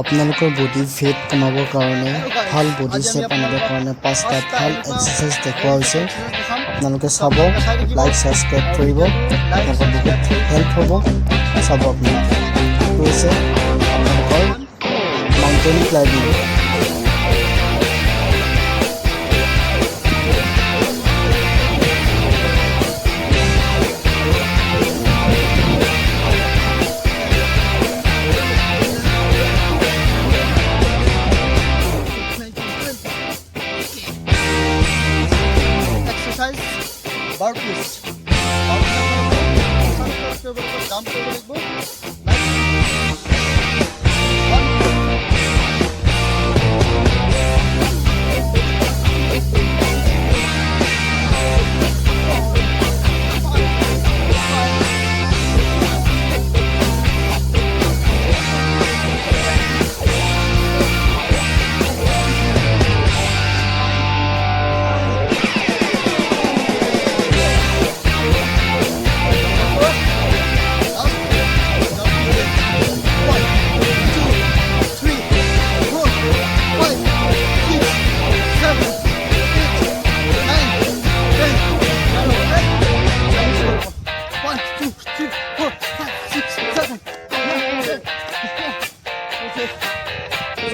আপোনালোকৰ বডি ফেট কমাবৰ কাৰণে ভাল বডি শ্বেপ আনিবৰ কাৰণে 5টা ভাল এক্সাৰচাইজ দেখুওৱা হৈছে। আপোনালোকে চাব, লাইক ছাবস্ক্ৰাইব কৰিব, আপোনালোকৰ বহুত হেল্প হ'ব। চাব আপোনালোকে এইটো হৈছে আপোনালোকৰ mountain climbing. Burpees. Jump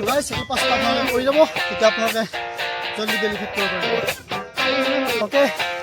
Guys, pas-pas na lang po yun mo. Ika po na kayo. Jolly-jolly fit po. Okay.